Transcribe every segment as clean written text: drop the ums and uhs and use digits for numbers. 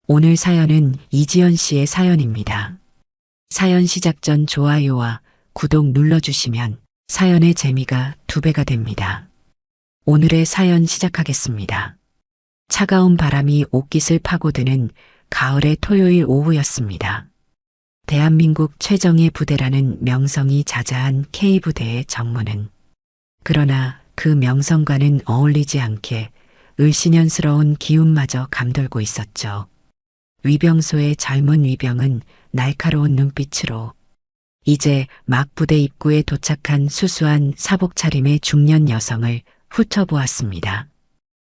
오늘 사연은 이지연 씨의 사연입니다. 사연 시작 전 좋아요와 구독 눌러주시면 사연의 재미가 2배가 됩니다. 오늘의 사연 시작하겠습니다. 차가운 바람이 옷깃을 파고드는 가을의 토요일 오후였습니다. 대한민국 최정예 부대라는 명성이 자자한 K부대의 정무는 그러나 그 명성과는 어울리지 않게 을씨년스러운 기운마저 감돌고 있었죠. 위병소의 젊은 위병은 날카로운 눈빛으로 이제 막 부대 입구에 도착한 수수한 사복 차림의 중년 여성을 훑어보았습니다.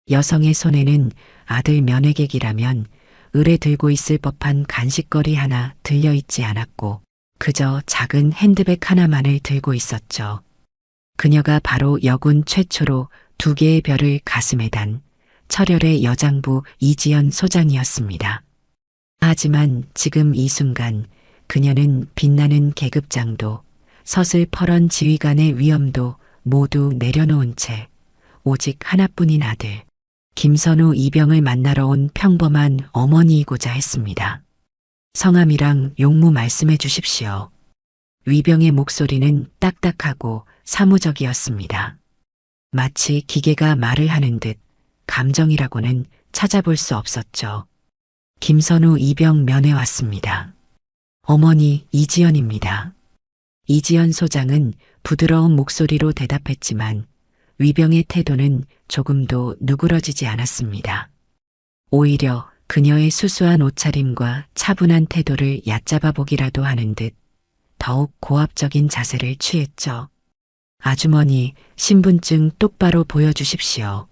여성의 손에는 아들 면회객이라면 을에 들고 있을 법한 간식거리 하나 들려있지 않았고 그저 작은 핸드백 하나만을 들고 있었죠. 그녀가 바로 여군 최초로 2개의 별을 가슴에 단 철혈의 여장부 이지연 소장이었습니다. 하지만 지금 이 순간 그녀는 빛나는 계급장도 서슬퍼런 지휘관의 위엄도 모두 내려놓은 채 오직 하나뿐인 아들 김선우 이병을 만나러 온 평범한 어머니이고자 했습니다. 성함이랑 용무 말씀해 주십시오. 위병의 목소리는 딱딱하고 사무적이었습니다. 마치 기계가 말을 하는 듯 감정이라고는 찾아볼 수 없었죠. 김선우 이병 면회 왔습니다. 어머니 이지연입니다. 이지연 소장은 부드러운 목소리로 대답했지만 위병의 태도는 조금도 누그러지지 않았습니다. 오히려 그녀의 수수한 옷차림과 차분한 태도를 얕잡아 보기라도 하는 듯 더욱 고압적인 자세를 취했죠. 아주머니, 신분증 똑바로 보여주십시오.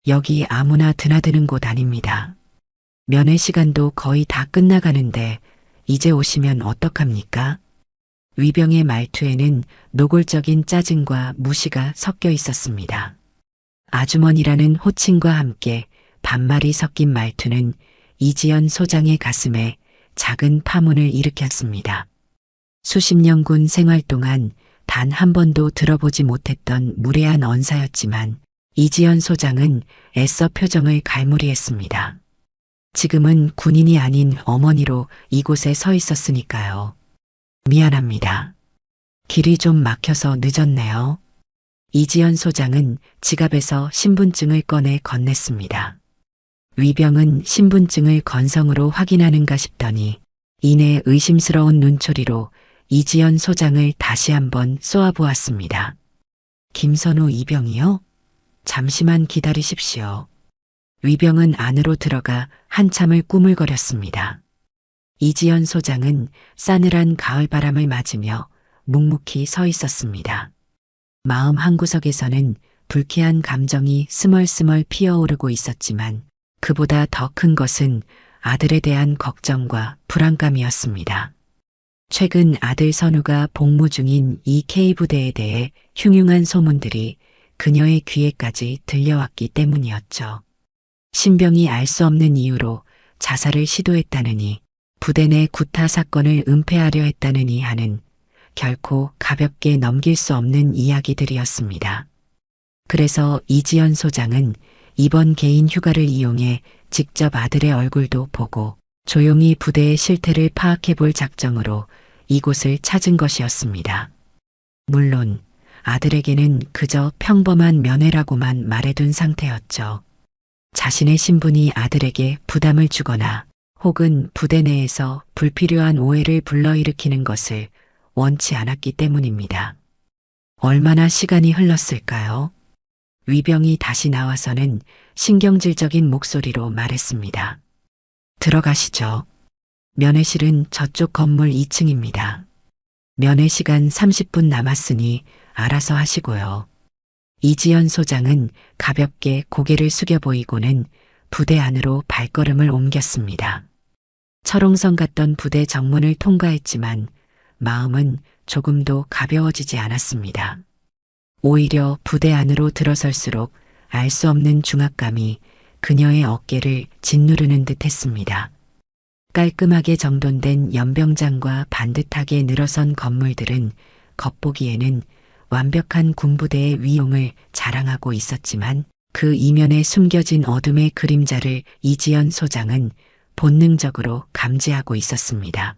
여기 아무나 드나드는 곳 아닙니다. 면회 시간도 거의 다 끝나가는데 이제 오시면 어떡합니까? 위병의 말투에는 노골적인 짜증과 무시가 섞여 있었습니다. 아주머니라는 호칭과 함께 반말이 섞인 말투는 이지연 소장의 가슴에 작은 파문을 일으켰습니다. 수십 년 군 생활 동안 단 한 번도 들어보지 못했던 무례한 언사였지만 이지연 소장은 애써 표정을 갈무리했습니다. 지금은 군인이 아닌 어머니로 이곳에 서 있었으니까요. 미안합니다. 길이 좀 막혀서 늦었네요. 이지연 소장은 지갑에서 신분증을 꺼내 건넸습니다. 위병은 신분증을 건성으로 확인하는가 싶더니 이내 의심스러운 눈초리로 이지연 소장을 다시 한번 쏘아보았습니다. 김선우 이병이요? 잠시만 기다리십시오. 위병은 안으로 들어가 한참을 꾸물거렸습니다. 이지연 소장은 싸늘한 가을바람을 맞으며 묵묵히 서 있었습니다. 마음 한구석에서는 불쾌한 감정이 스멀스멀 피어오르고 있었지만 그보다 더 큰 것은 아들에 대한 걱정과 불안감이었습니다. 최근 아들 선우가 복무 중인 이 K부대에 대해 흉흉한 소문들이 그녀의 귀에까지 들려왔기 때문이었죠. 신병이 알 수 없는 이유로 자살을 시도했다느니 부대 내 구타 사건을 은폐하려 했다느니 하는 결코 가볍게 넘길 수 없는 이야기들이었습니다. 그래서 이지연 소장은 이번 개인 휴가를 이용해 직접 아들의 얼굴도 보고 조용히 부대의 실태를 파악해 볼 작정으로 이곳을 찾은 것이었습니다. 물론 아들에게는 그저 평범한 면회라고만 말해둔 상태였죠. 자신의 신분이 아들에게 부담을 주거나 혹은 부대 내에서 불필요한 오해를 불러일으키는 것을 원치 않았기 때문입니다. 얼마나 시간이 흘렀을까요? 위병이 다시 나와서는 신경질적인 목소리로 말했습니다. 들어가시죠. 면회실은 저쪽 건물 2층입니다. 면회 시간 30분 남았으니 알아서 하시고요. 이지연 소장은 가볍게 고개를 숙여 보이고는 부대 안으로 발걸음을 옮겼습니다. 철옹성 같던 부대 정문을 통과했지만 마음은 조금도 가벼워지지 않았습니다. 오히려 부대 안으로 들어설수록 알 수 없는 중압감이 그녀의 어깨를 짓누르는 듯 했습니다. 깔끔하게 정돈된 연병장과 반듯하게 늘어선 건물들은 겉보기에는 완벽한 군부대의 위용을 자랑하고 있었지만 그 이면에 숨겨진 어둠의 그림자를 이지연 소장은 본능적으로 감지하고 있었습니다.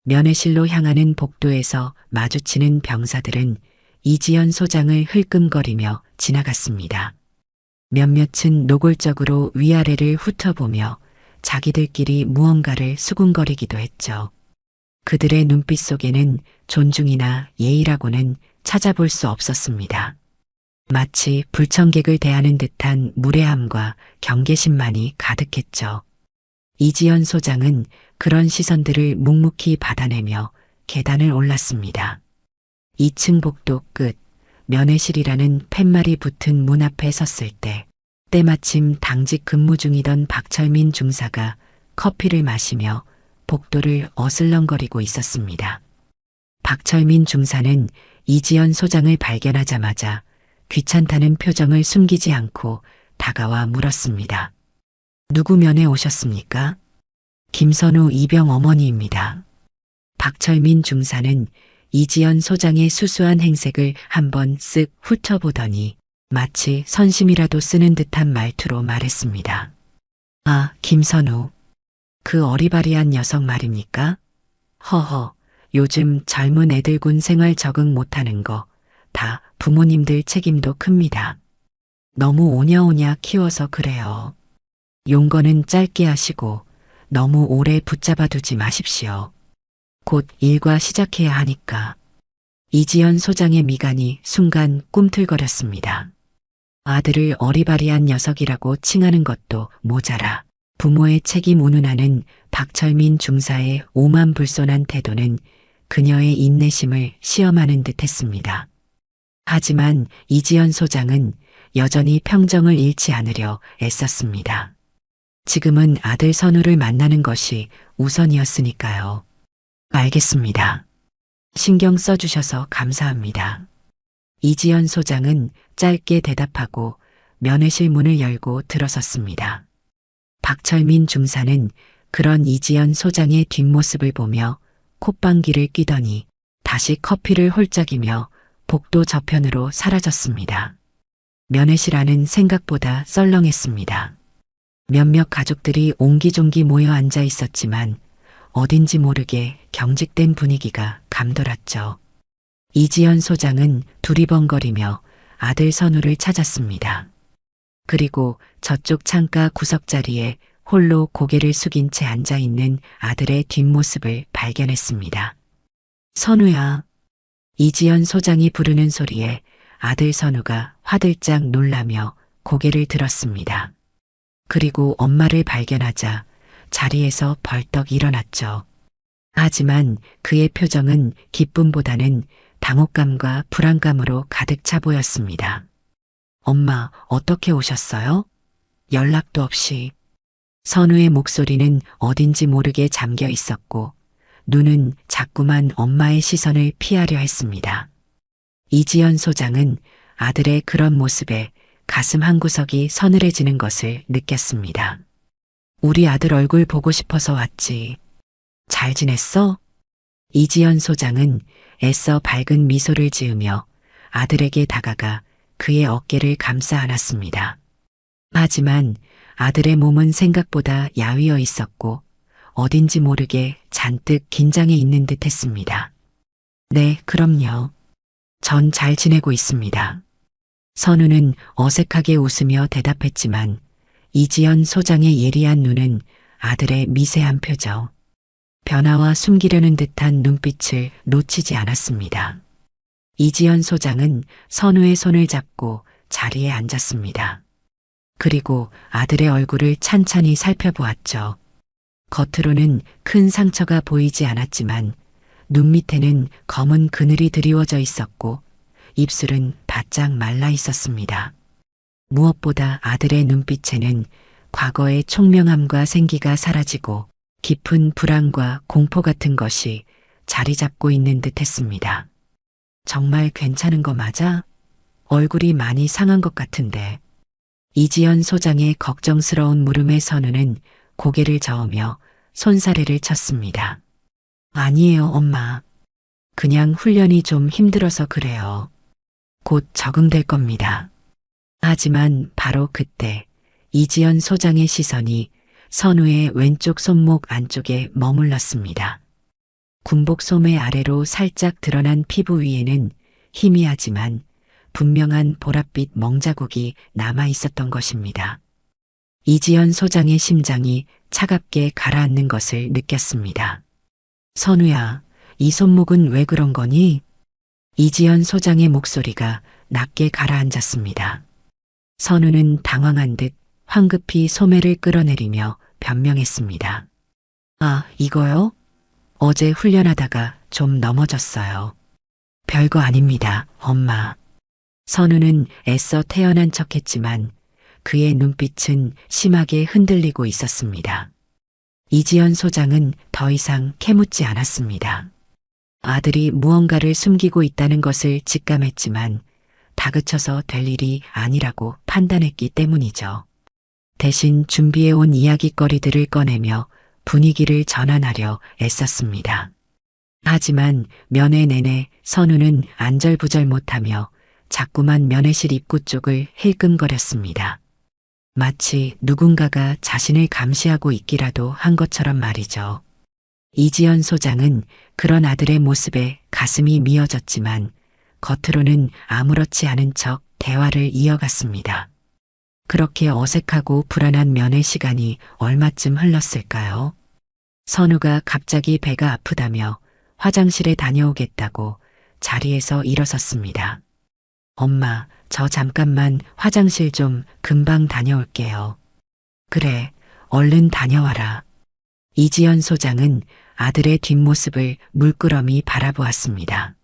면회실로 향하는 복도에서 마주치는 병사들은 이지연 소장을 흘끔거리며 지나갔습니다. 몇몇은 노골적으로 위아래를 훑어보며 자기들끼리 무언가를 수군거리기도 했죠. 그들의 눈빛 속에는 존중이나 예의라고는 찾아볼 수 없었습니다. 마치 불청객을 대하는 듯한 무례함과 경계심만이 가득했죠. 이지연 소장은 그런 시선들을 묵묵히 받아내며 계단을 올랐습니다. 2층 복도 끝 면회실이라는 팻말이 붙은 문 앞에 섰을 때 때마침 당직 근무 중이던 박철민 중사가 커피를 마시며 복도를 어슬렁거리고 있었습니다. 박철민 중사는 이지연 소장을 발견하자마자 귀찮다는 표정을 숨기지 않고 다가와 물었습니다. 누구 면회 오셨습니까? 김선우 이병 어머니입니다. 박철민 중사는 이지연 소장의 수수한 행색을 한번 쓱 훑어보더니 마치 선심이라도 쓰는 듯한 말투로 말했습니다. 아, 김선우. 그 어리바리한 녀석 말입니까? 허허, 요즘 젊은 애들군 생활 적응 못하는 거 다 부모님들 책임도 큽니다. 너무 오냐오냐 키워서 그래요. 용건은 짧게 하시고 너무 오래 붙잡아 두지 마십시오. 곧 일과 시작해야 하니까. 이지연 소장의 미간이 순간 꿈틀거렸습니다. 아들을 어리바리한 녀석이라고 칭하는 것도 모자라 부모의 책임 운운하는 박철민 중사의 오만불손한 태도는 그녀의 인내심을 시험하는 듯했습니다. 하지만 이지연 소장은 여전히 평정을 잃지 않으려 애썼습니다. 지금은 아들 선우를 만나는 것이 우선이었으니까요. 알겠습니다. 신경 써주셔서 감사합니다. 이지연 소장은 짧게 대답하고 면회실 문을 열고 들어섰습니다. 박철민 중사는 그런 이지연 소장의 뒷모습을 보며 콧방귀를 뀌더니 다시 커피를 홀짝이며 복도 저편으로 사라졌습니다. 면회실 안은 생각보다 썰렁했습니다. 몇몇 가족들이 옹기종기 모여 앉아 있었지만 어딘지 모르게 경직된 분위기가 감돌았죠. 이지연 소장은 두리번거리며 아들 선우를 찾았습니다. 그리고 저쪽 창가 구석자리에 홀로 고개를 숙인 채 앉아있는 아들의 뒷모습을 발견했습니다. 선우야. 이지연 소장이 부르는 소리에 아들 선우가 화들짝 놀라며 고개를 들었습니다. 그리고 엄마를 발견하자 자리에서 벌떡 일어났죠. 하지만 그의 표정은 기쁨보다는 당혹감과 불안감으로 가득 차 보였습니다. 엄마, 어떻게 오셨어요? 연락도 없이. 선우의 목소리는 어딘지 모르게 잠겨 있었고 눈은 자꾸만 엄마의 시선을 피하려 했습니다. 이지연 소장은 아들의 그런 모습에 가슴 한구석이 서늘해지는 것을 느꼈습니다. 우리 아들 얼굴 보고 싶어서 왔지. 잘 지냈어? 이지연 소장은 애써 밝은 미소를 지으며 아들에게 다가가 그의 어깨를 감싸 안았습니다. 하지만 아들의 몸은 생각보다 야위어 있었고 어딘지 모르게 잔뜩 긴장해 있는 듯 했습니다. 네, 그럼요. 전 잘 지내고 있습니다. 선우는 어색하게 웃으며 대답했지만 이지연 소장의 예리한 눈은 아들의 미세한 표정, 변화와 숨기려는 듯한 눈빛을 놓치지 않았습니다. 이지연 소장은 선우의 손을 잡고 자리에 앉았습니다. 그리고 아들의 얼굴을 찬찬히 살펴보았죠. 겉으로는 큰 상처가 보이지 않았지만 눈 밑에는 검은 그늘이 드리워져 있었고 입술은 바짝 말라 있었습니다. 무엇보다 아들의 눈빛에는 과거의 총명함과 생기가 사라지고 깊은 불안과 공포 같은 것이 자리 잡고 있는 듯 했습니다. 정말 괜찮은 거 맞아? 얼굴이 많이 상한 것 같은데. 이지연 소장의 걱정스러운 물음에 선우는 고개를 저으며 손사래를 쳤습니다. 아니에요, 엄마. 그냥 훈련이 좀 힘들어서 그래요. 곧 적응될 겁니다. 하지만 바로 그때 이지연 소장의 시선이 선우의 왼쪽 손목 안쪽에 머물렀습니다. 군복 소매 아래로 살짝 드러난 피부 위에는 희미하지만 분명한 보랏빛 멍자국이 남아 있었던 것입니다. 이지연 소장의 심장이 차갑게 가라앉는 것을 느꼈습니다. 선우야, 이 손목은 왜 그런 거니? 이지연 소장의 목소리가 낮게 가라앉았습니다. 선우는 당황한 듯 황급히 소매를 끌어내리며 변명했습니다. 아, 이거요? 어제 훈련하다가 좀 넘어졌어요. 별거 아닙니다, 엄마. 선우는 애써 태연한 척했지만 그의 눈빛은 심하게 흔들리고 있었습니다. 이지연 소장은 더 이상 캐묻지 않았습니다. 아들이 무언가를 숨기고 있다는 것을 직감했지만 다그쳐서 될 일이 아니라고 판단했기 때문이죠. 대신 준비해온 이야깃거리들을 꺼내며 분위기를 전환하려 애썼습니다. 하지만 면회 내내 선우는 안절부절 못하며 자꾸만 면회실 입구 쪽을 힐끔거렸습니다. 마치 누군가가 자신을 감시하고 있기라도 한 것처럼 말이죠. 이지연 소장은 그런 아들의 모습에 가슴이 미어졌지만 겉으로는 아무렇지 않은 척 대화를 이어갔습니다. 그렇게 어색하고 불안한 면회 시간이 얼마쯤 흘렀을까요? 선우가 갑자기 배가 아프다며 화장실에 다녀오겠다고 자리에서 일어섰습니다. 엄마, 저 잠깐만 화장실 좀 금방 다녀올게요. 그래, 얼른 다녀와라. 이지연 소장은 아들의 뒷모습을 물끄러미 바라보았습니다.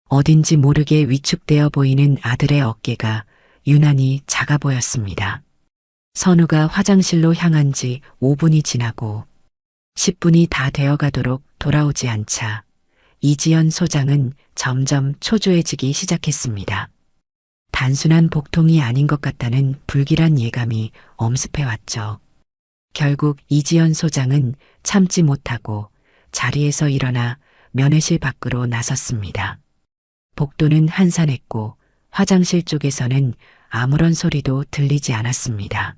어딘지 모르게 위축되어 보이는 아들의 어깨가 유난히 작아 보였습니다. 선우가 화장실로 향한 지 5분이 지나고 10분이 다 되어가도록 돌아오지 않자 이지연 소장은 점점 초조해지기 시작했습니다. 단순한 복통이 아닌 것 같다는 불길한 예감이 엄습해왔죠. 결국 이지연 소장은 참지 못하고 자리에서 일어나 면회실 밖으로 나섰습니다. 복도는 한산했고 화장실 쪽에서는 아무런 소리도 들리지 않았습니다.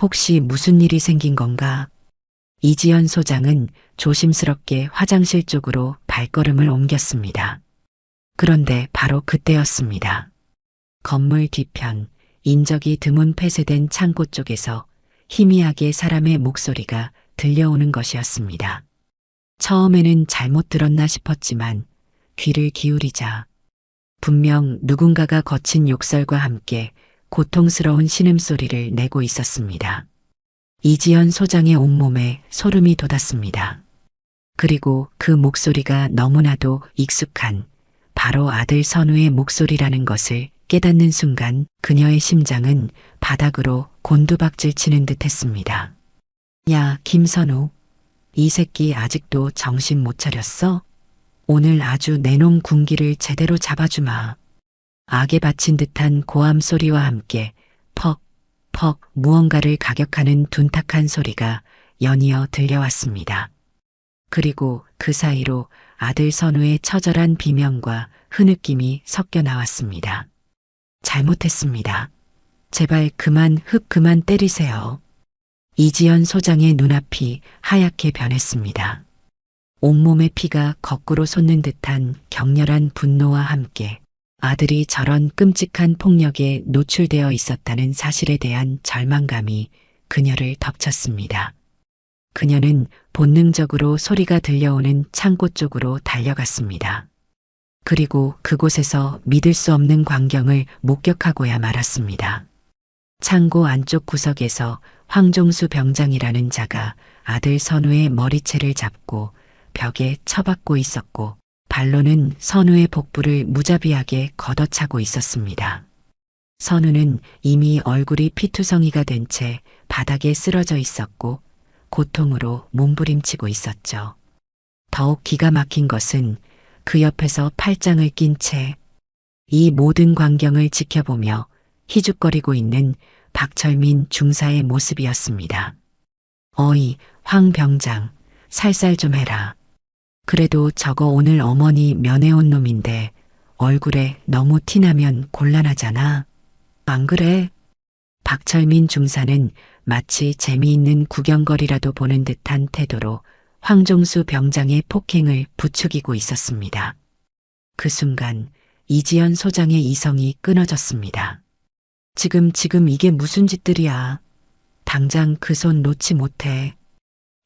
혹시 무슨 일이 생긴 건가? 이지연 소장은 조심스럽게 화장실 쪽으로 발걸음을 옮겼습니다. 그런데 바로 그때였습니다. 건물 뒤편 인적이 드문 폐쇄된 창고 쪽에서 희미하게 사람의 목소리가 들려오는 것이었습니다. 처음에는 잘못 들었나 싶었지만 귀를 기울이자 분명 누군가가 거친 욕설과 함께 고통스러운 신음소리를 내고 있었습니다. 이지연 소장의 온몸에 소름이 돋았습니다. 그리고 그 목소리가 너무나도 익숙한 바로 아들 선우의 목소리라는 것을 깨닫는 순간 그녀의 심장은 바닥으로 곤두박질 치는 듯 했습니다. 야, 김선우. 이 새끼 아직도 정신 못 차렸어? 오늘 아주 내놈 군기를 제대로 잡아주마. 악에 바친 듯한 고함 소리와 함께 퍽, 퍽 무언가를 가격하는 둔탁한 소리가 연이어 들려왔습니다. 그리고 그 사이로 아들 선우의 처절한 비명과 흐느낌이 섞여 나왔습니다. 잘못했습니다. 제발 그만 때리세요. 이지연 소장의 눈앞이 하얗게 변했습니다. 온몸의 피가 거꾸로 솟는 듯한 격렬한 분노와 함께 아들이 저런 끔찍한 폭력에 노출되어 있었다는 사실에 대한 절망감이 그녀를 덮쳤습니다. 그녀는 본능적으로 소리가 들려오는 창고 쪽으로 달려갔습니다. 그리고 그곳에서 믿을 수 없는 광경을 목격하고야 말았습니다. 창고 안쪽 구석에서 황종수 병장이라는 자가 아들 선우의 머리채를 잡고 벽에 처박고 있었고 발로는 선우의 복부를 무자비하게 걷어차고 있었습니다. 선우는 이미 얼굴이 피투성이가 된 채 바닥에 쓰러져 있었고 고통으로 몸부림치고 있었죠. 더욱 기가 막힌 것은 그 옆에서 팔짱을 낀 채 이 모든 광경을 지켜보며 희죽거리고 있는 박철민 중사의 모습이었습니다. 어이, 황 병장, 살살 좀 해라. 그래도 저거 오늘 어머니 면회 온 놈인데 얼굴에 너무 티나면 곤란하잖아. 안 그래? 박철민 중사는 마치 재미있는 구경거리라도 보는 듯한 태도로 황종수 병장의 폭행을 부추기고 있었습니다. 그 순간 이지연 소장의 이성이 끊어졌습니다. 지금 이게 무슨 짓들이야. 당장 그 손 놓지 못해.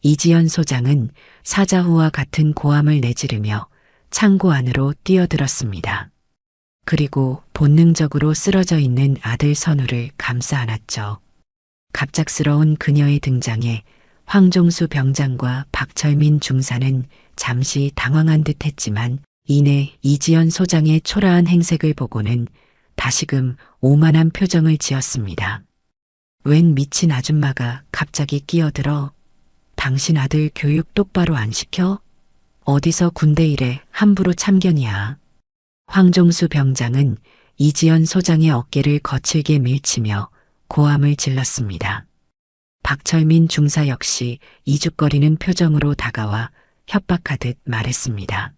이지연 소장은 사자후와 같은 고함을 내지르며 창고 안으로 뛰어들었습니다. 그리고 본능적으로 쓰러져 있는 아들 선우를 감싸 안았죠. 갑작스러운 그녀의 등장에 황종수 병장과 박철민 중사는 잠시 당황한 듯 했지만 이내 이지연 소장의 초라한 행색을 보고는 다시금 오만한 표정을 지었습니다. 웬 미친 아줌마가 갑자기 끼어들어. 당신 아들 교육 똑바로 안 시켜? 어디서 군대 일에 함부로 참견이야. 황종수 병장은 이지연 소장의 어깨를 거칠게 밀치며 고함을 질렀습니다. 박철민 중사 역시 이죽거리는 표정으로 다가와 협박하듯 말했습니다.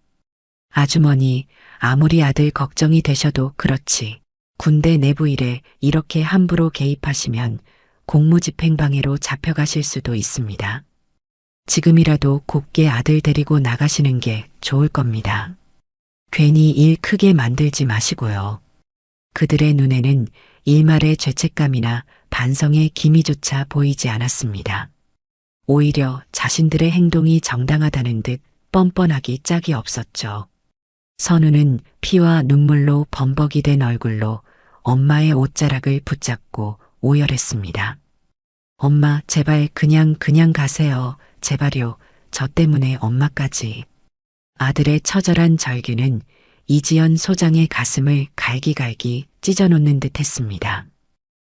아주머니, 아무리 아들 걱정이 되셔도 그렇지. 군대 내부 일에 이렇게 함부로 개입하시면 공무집행방해로 잡혀가실 수도 있습니다. 지금이라도 곱게 아들 데리고 나가시는 게 좋을 겁니다. 괜히 일 크게 만들지 마시고요. 그들의 눈에는 일말의 죄책감이나 반성의 기미조차 보이지 않았습니다. 오히려 자신들의 행동이 정당하다는 듯 뻔뻔하기 짝이 없었죠. 선우는 피와 눈물로 범벅이 된 얼굴로 엄마의 옷자락을 붙잡고 오열했습니다. 엄마, 제발 그냥 가세요. 제발요. 저 때문에 엄마까지. 아들의 처절한 절규는 이지연 소장의 가슴을 갈기갈기 찢어놓는 듯 했습니다.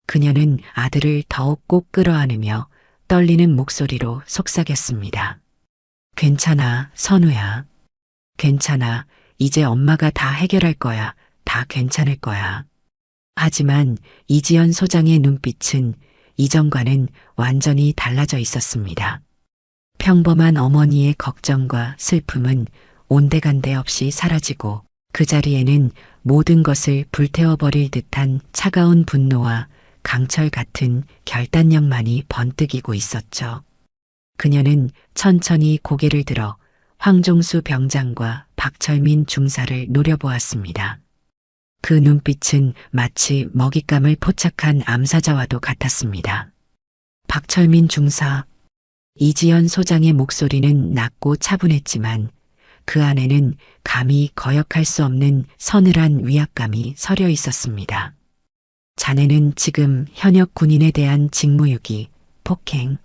그녀는 아들을 더욱 꼭 끌어안으며 떨리는 목소리로 속삭였습니다. 괜찮아, 선우야. 괜찮아. 이제 엄마가 다 해결할 거야. 다 괜찮을 거야. 하지만 이지연 소장의 눈빛은 이전과는 완전히 달라져 있었습니다. 평범한 어머니의 걱정과 슬픔은 온데간데 없이 사라지고 그 자리에는 모든 것을 불태워버릴 듯한 차가운 분노와 강철 같은 결단력만이 번뜩이고 있었죠. 그녀는 천천히 고개를 들어 황종수 병장과 박철민 중사를 노려보았습니다. 그 눈빛은 마치 먹잇감을 포착한 암사자와도 같았습니다. 박철민 중사, 이지연 소장의 목소리는 낮고 차분했지만 그 안에는 감히 거역할 수 없는 서늘한 위압감이 서려 있었습니다. 자네는 지금 현역 군인에 대한 직무유기, 폭행,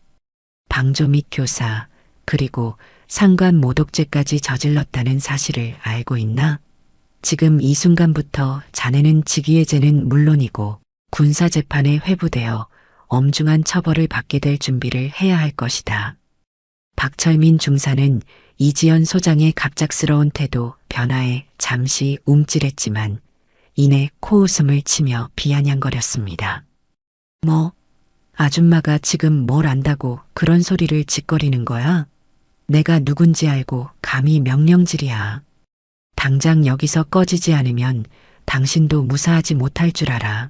방조 및 교사, 그리고 상관 모독죄까지 저질렀다는 사실을 알고 있나? 지금 이 순간부터 자네는 직위의 죄는 물론이고 군사재판에 회부되어 엄중한 처벌을 받게 될 준비를 해야 할 것이다. 박철민 중사는 이지연 소장의 갑작스러운 태도 변화에 잠시 움찔했지만 이내 코웃음을 치며 비아냥거렸습니다. 뭐, 아줌마가 지금 뭘 안다고 그런 소리를 짓거리는 거야? 내가 누군지 알고 감히 명령질이야. 당장 여기서 꺼지지 않으면 당신도 무사하지 못할 줄 알아.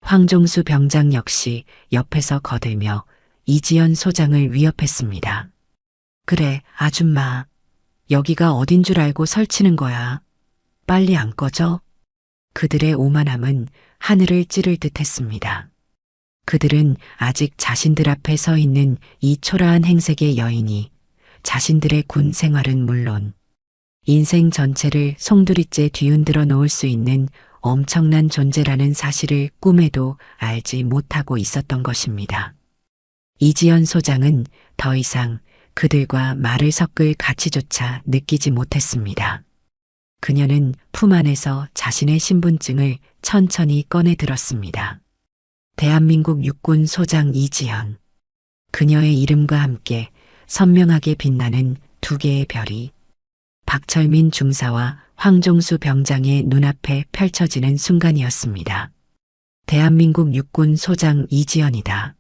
황종수 병장 역시 옆에서 거들며 이지연 소장을 위협했습니다. 그래, 아줌마. 여기가 어딘 줄 알고 설치는 거야. 빨리 안 꺼져? 그들의 오만함은 하늘을 찌를 듯 했습니다. 그들은 아직 자신들 앞에 서 있는 이 초라한 행색의 여인이 자신들의 군 생활은 물론 인생 전체를 송두리째 뒤흔들어 놓을 수 있는 엄청난 존재라는 사실을 꿈에도 알지 못하고 있었던 것입니다. 이지연 소장은 더 이상 그들과 말을 섞을 가치조차 느끼지 못했습니다. 그녀는 품 안에서 자신의 신분증을 천천히 꺼내 들었습니다. 대한민국 육군 소장 이지연. 그녀의 이름과 함께 선명하게 빛나는 두 개의 별이 박철민 중사와 황종수 병장의 눈앞에 펼쳐지는 순간이었습니다. 대한민국 육군 소장 이지연이다.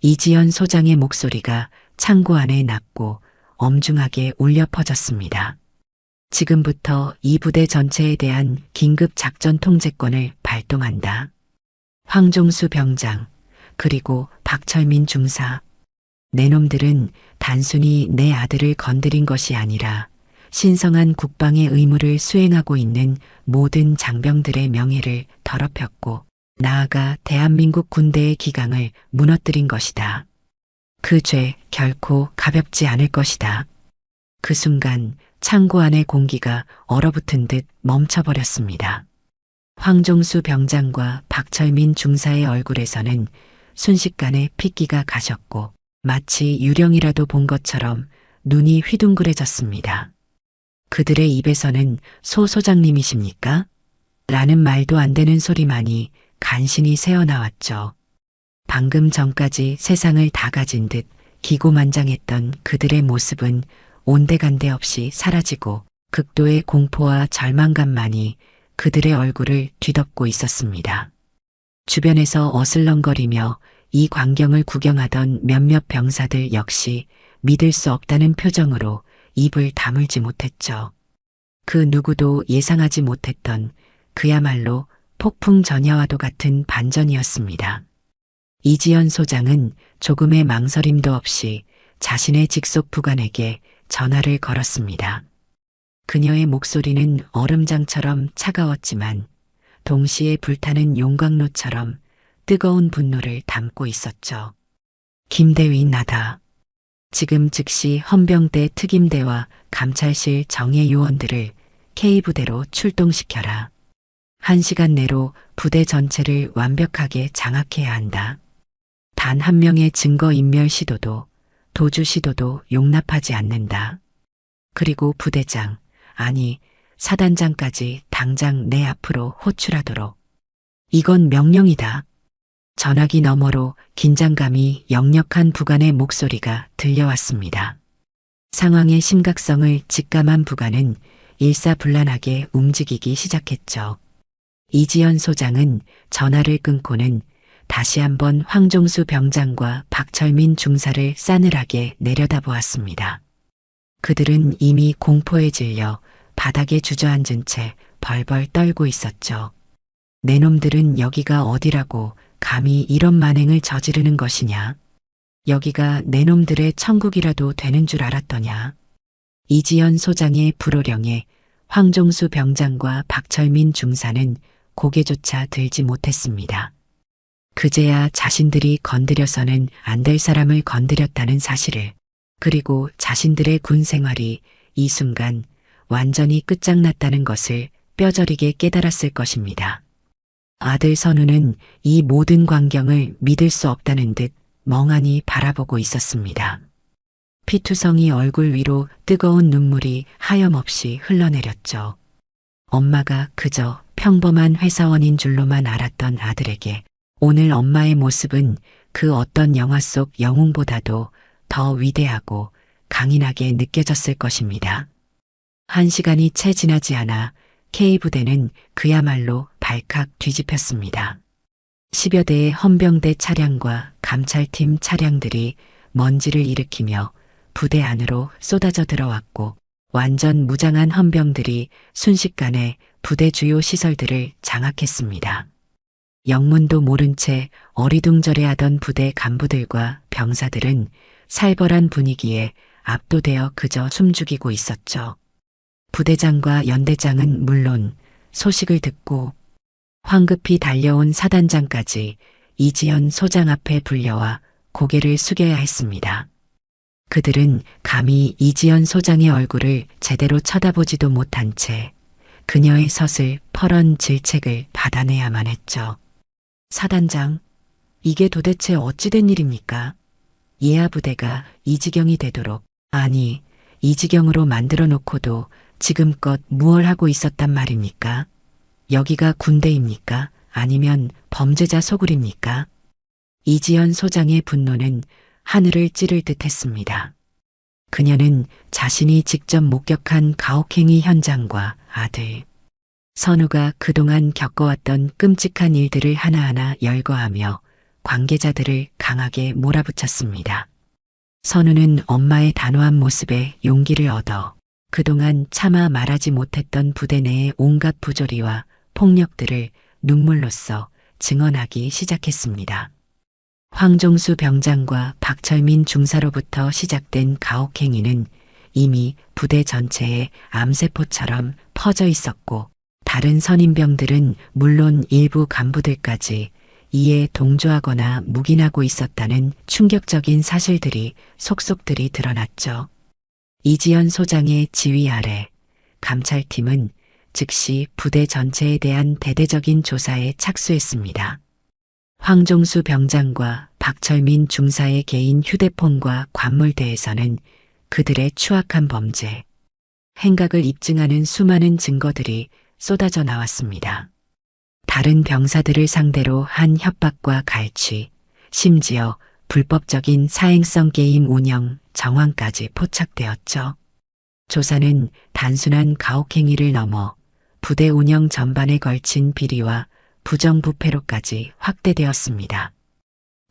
이지연 소장의 목소리가 창고 안에 낮고 엄중하게 울려 퍼졌습니다. 지금부터 이 부대 전체에 대한 긴급 작전 통제권을 발동한다. 황종수 병장, 그리고 박철민 중사. 내놈들은 단순히 내 아들을 건드린 것이 아니라 신성한 국방의 의무를 수행하고 있는 모든 장병들의 명예를 더럽혔고 나아가 대한민국 군대의 기강을 무너뜨린 것이다. 그 죄 결코 가볍지 않을 것이다. 그 순간 창고 안의 공기가 얼어붙은 듯 멈춰버렸습니다. 황종수 병장과 박철민 중사의 얼굴에서는 순식간에 핏기가 가셨고 마치 유령이라도 본 것처럼 눈이 휘둥그레졌습니다. 그들의 입에서는 소 소장님이십니까? 라는 말도 안 되는 소리만이 간신히 새어나왔죠. 방금 전까지 세상을 다 가진 듯 기고만장했던 그들의 모습은 온데간데 없이 사라지고 극도의 공포와 절망감만이 그들의 얼굴을 뒤덮고 있었습니다. 주변에서 어슬렁거리며 이 광경을 구경하던 몇몇 병사들 역시 믿을 수 없다는 표정으로 입을 다물지 못했죠. 그 누구도 예상하지 못했던 그야말로 폭풍 전야와도 같은 반전이었습니다. 이지연 소장은 조금의 망설임도 없이 자신의 직속 부관에게 전화를 걸었습니다. 그녀의 목소리는 얼음장처럼 차가웠지만 동시에 불타는 용광로처럼 뜨거운 분노를 담고 있었죠. 김대위 나다. 지금 즉시 헌병대 특임대와 감찰실 정예 요원들을 K부대로 출동시켜라. 1시간 내로 부대 전체를 완벽하게 장악해야 한다. 단 한 명의 증거인멸 시도도 도주 시도도 용납하지 않는다. 그리고 부대장, 아니 사단장까지 당장 내 앞으로 호출하도록. 이건 명령이다. 전화기 너머로 긴장감이 역력한 부관의 목소리가 들려왔습니다. 상황의 심각성을 직감한 부관은 일사불란하게 움직이기 시작했죠. 이지연 소장은 전화를 끊고는 다시 한번 황종수 병장과 박철민 중사를 싸늘하게 내려다보았습니다. 그들은 이미 공포에 질려 바닥에 주저앉은 채 벌벌 떨고 있었죠. 내놈들은 여기가 어디라고 감히 이런 만행을 저지르는 것이냐. 여기가 내놈들의 천국이라도 되는 줄 알았더냐. 이지연 소장의 불호령에 황종수 병장과 박철민 중사는 고개조차 들지 못했습니다. 그제야 자신들이 건드려서는 안 될 사람을 건드렸다는 사실을, 그리고 자신들의 군 생활이 이 순간 완전히 끝장났다는 것을 뼈저리게 깨달았을 것입니다. 아들 선우는 이 모든 광경을 믿을 수 없다는 듯 멍하니 바라보고 있었습니다. 피투성이 얼굴 위로 뜨거운 눈물이 하염없이 흘러내렸죠. 엄마가 그저 평범한 회사원인 줄로만 알았던 아들에게 오늘 엄마의 모습은 그 어떤 영화 속 영웅보다도 더 위대하고 강인하게 느껴졌을 것입니다. 1시간이 채 지나지 않아 K부대는 그야말로 발칵 뒤집혔습니다. 10여 대의 헌병대 차량과 감찰팀 차량들이 먼지를 일으키며 부대 안으로 쏟아져 들어왔고 완전 무장한 헌병들이 순식간에 부대 주요 시설들을 장악했습니다. 영문도 모른 채 어리둥절해하던 부대 간부들과 병사들은 살벌한 분위기에 압도되어 그저 숨죽이고 있었죠. 부대장과 연대장은 물론 소식을 듣고 황급히 달려온 사단장까지 이지연 소장 앞에 불려와 고개를 숙여야 했습니다. 그들은 감히 이지연 소장의 얼굴을 제대로 쳐다보지도 못한 채 그녀의 서슬 퍼런 질책을 받아내야만 했죠. 사단장, 이게 도대체 어찌된 일입니까? 예하 부대가 이 지경이 되도록, 아니 이 지경으로 만들어 놓고도 지금껏 무얼 하고 있었단 말입니까? 여기가 군대입니까? 아니면 범죄자 소굴입니까? 이지연 소장의 분노는 하늘을 찌를 듯 했습니다. 그녀는 자신이 직접 목격한 가혹행위 현장과 아들, 선우가 그동안 겪어왔던 끔찍한 일들을 하나하나 열거하며 관계자들을 강하게 몰아붙였습니다. 선우는 엄마의 단호한 모습에 용기를 얻어 그동안 참아 말하지 못했던 부대 내의 온갖 부조리와 폭력들을 눈물로써 증언하기 시작했습니다. 황종수 병장과 박철민 중사로부터 시작된 가혹행위는 이미 부대 전체에 암세포처럼 퍼져 있었고 다른 선임병들은 물론 일부 간부들까지 이에 동조하거나 묵인하고 있었다는 충격적인 사실들이 속속들이 드러났죠. 이지연 소장의 지휘 아래 감찰팀은 즉시 부대 전체에 대한 대대적인 조사에 착수했습니다. 황종수 병장과 박철민 중사의 개인 휴대폰과 관물대에서는 그들의 추악한 범죄, 행각을 입증하는 수많은 증거들이 쏟아져 나왔습니다. 다른 병사들을 상대로 한 협박과 갈취, 심지어 불법적인 사행성 게임 운영 정황까지 포착되었죠. 조사는 단순한 가혹행위를 넘어 부대 운영 전반에 걸친 비리와 부정부패로까지 확대되었습니다.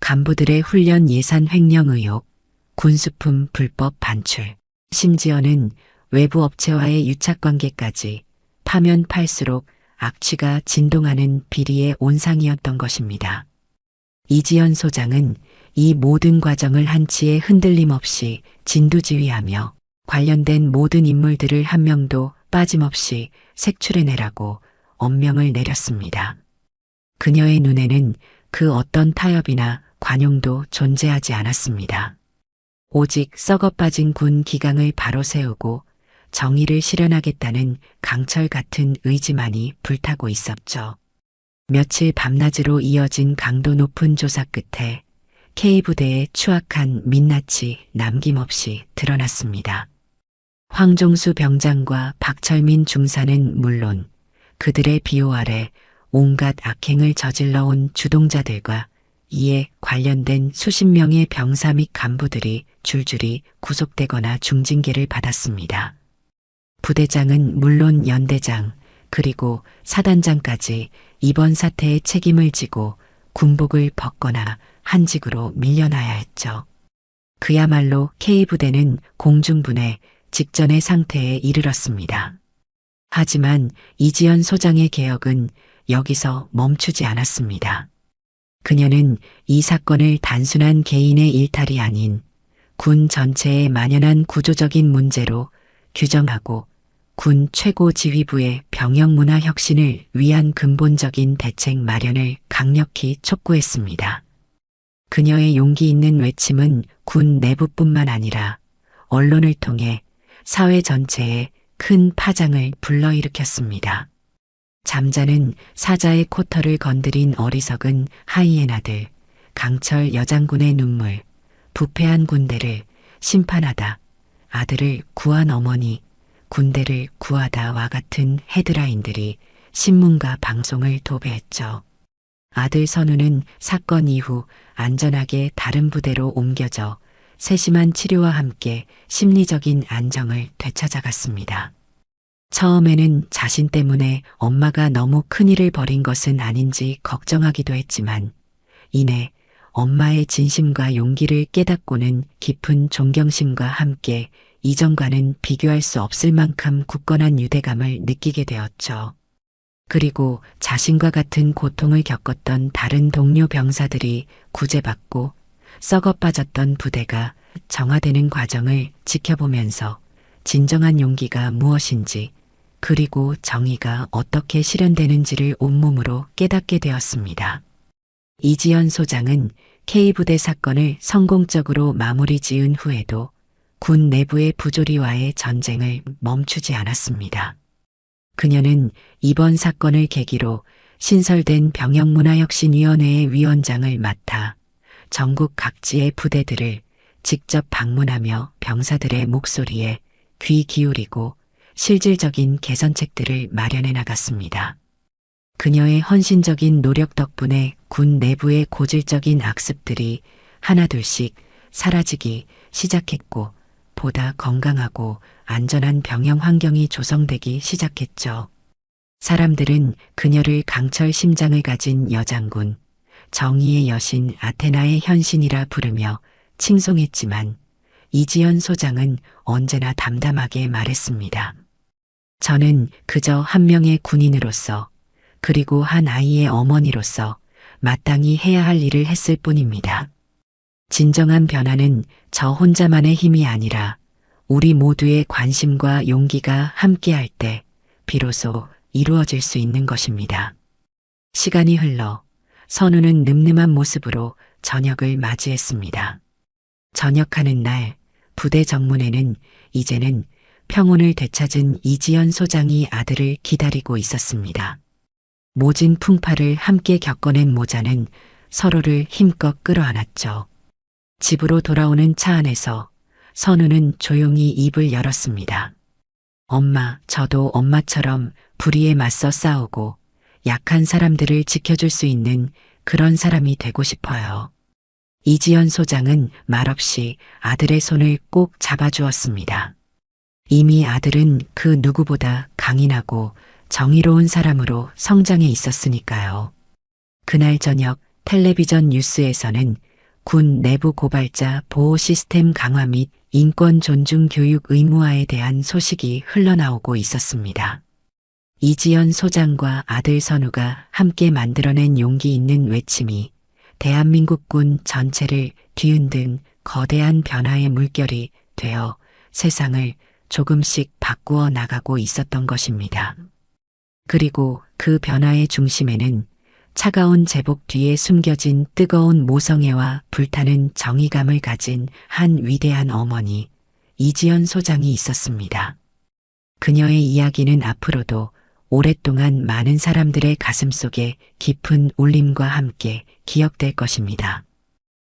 간부들의 훈련 예산 횡령 의혹, 군수품 불법 반출, 심지어는 외부 업체와의 유착관계까지 파면 팔수록 악취가 진동하는 비리의 온상이었던 것입니다. 이지연 소장은 이 모든 과정을 한치의 흔들림 없이 진두지휘하며 관련된 모든 인물들을 한 명도 빠짐없이 색출해내라고 엄명을 내렸습니다. 그녀의 눈에는 그 어떤 타협이나 관용도 존재하지 않았습니다. 오직 썩어빠진 군 기강을 바로 세우고 정의를 실현하겠다는 강철 같은 의지만이 불타고 있었죠. 며칠 밤낮으로 이어진 강도 높은 조사 끝에 K부대의 추악한 민낯이 남김없이 드러났습니다. 황종수 병장과 박철민 중사는 물론 그들의 비호 아래 온갖 악행을 저질러온 주동자들과 이에 관련된 수십 명의 병사 및 간부들이 줄줄이 구속되거나 중징계를 받았습니다. 부대장은 물론 연대장 그리고 사단장까지 이번 사태의 책임을 지고 군복을 벗거나 한직으로 밀려나야 했죠. 그야말로 K부대는 공중분해 직전의 상태에 이르렀습니다. 하지만 이지연 소장의 개혁은 여기서 멈추지 않았습니다. 그녀는 이 사건을 단순한 개인의 일탈이 아닌 군 전체에 만연한 구조적인 문제로 규정하고 군 최고 지휘부의 병영 문화 혁신을 위한 근본적인 대책 마련을 강력히 촉구했습니다. 그녀의 용기 있는 외침은 군 내부뿐만 아니라 언론을 통해 사회 전체에 큰 파장을 불러일으켰습니다. 잠자는 사자의 코털을 건드린 어리석은 하이에나들, 강철 여장군의 눈물, 부패한 군대를 심판하다, 아들을 구한 어머니, 군대를 구하다와 같은 헤드라인들이 신문과 방송을 도배했죠. 아들 선우는 사건 이후 안전하게 다른 부대로 옮겨져 세심한 치료와 함께 심리적인 안정을 되찾아갔습니다. 처음에는 자신 때문에 엄마가 너무 큰일을 벌인 것은 아닌지 걱정하기도 했지만 이내 엄마의 진심과 용기를 깨닫고는 깊은 존경심과 함께 이전과는 비교할 수 없을 만큼 굳건한 유대감을 느끼게 되었죠. 그리고 자신과 같은 고통을 겪었던 다른 동료 병사들이 구제받고 썩어 빠졌던 부대가 정화되는 과정을 지켜보면서 진정한 용기가 무엇인지 그리고 정의가 어떻게 실현되는지를 온몸으로 깨닫게 되었습니다. 이지연 소장은 K부대 사건을 성공적으로 마무리 지은 후에도 군 내부의 부조리와의 전쟁을 멈추지 않았습니다. 그녀는 이번 사건을 계기로 신설된 병영문화혁신위원회의 위원장을 맡아 전국 각지의 부대들을 직접 방문하며 병사들의 목소리에 귀 기울이고 실질적인 개선책들을 마련해 나갔습니다. 그녀의 헌신적인 노력 덕분에 군 내부의 고질적인 악습들이 하나둘씩 사라지기 시작했고 보다 건강하고 안전한 병영 환경이 조성되기 시작했죠. 사람들은 그녀를 강철 심장을 가진 여장군, 정의의 여신 아테나의 현신이라 부르며 칭송했지만 이지연 소장은 언제나 담담하게 말했습니다. 저는 그저 한 명의 군인으로서 그리고 한 아이의 어머니로서 마땅히 해야 할 일을 했을 뿐입니다. 진정한 변화는 저 혼자만의 힘이 아니라 우리 모두의 관심과 용기가 함께할 때 비로소 이루어질 수 있는 것입니다. 시간이 흘러 선우는 늠름한 모습으로 저녁을 맞이했습니다. 저녁하는 날 부대 정문에는 이제는 평온을 되찾은 이지연 소장이 아들을 기다리고 있었습니다. 모진 풍파를 함께 겪어낸 모자는 서로를 힘껏 끌어안았죠. 집으로 돌아오는 차 안에서 선우는 조용히 입을 열었습니다. 엄마, 저도 엄마처럼 불의에 맞서 싸우고 약한 사람들을 지켜줄 수 있는 그런 사람이 되고 싶어요. 이지연 소장은 말없이 아들의 손을 꼭 잡아주었습니다. 이미 아들은 그 누구보다 강인하고 정의로운 사람으로 성장해 있었으니까요. 그날 저녁 텔레비전 뉴스에서는 군 내부 고발자 보호 시스템 강화 및 인권 존중 교육 의무화에 대한 소식이 흘러나오고 있었습니다. 이지연 소장과 아들 선우가 함께 만들어낸 용기 있는 외침이 대한민국 군 전체를 뒤흔든 거대한 변화의 물결이 되어 세상을 조금씩 바꾸어 나가고 있었던 것입니다. 그리고 그 변화의 중심에는 차가운 제복 뒤에 숨겨진 뜨거운 모성애와 불타는 정의감을 가진 한 위대한 어머니, 이지연 소장이 있었습니다. 그녀의 이야기는 앞으로도 오랫동안 많은 사람들의 가슴 속에 깊은 울림과 함께 기억될 것입니다.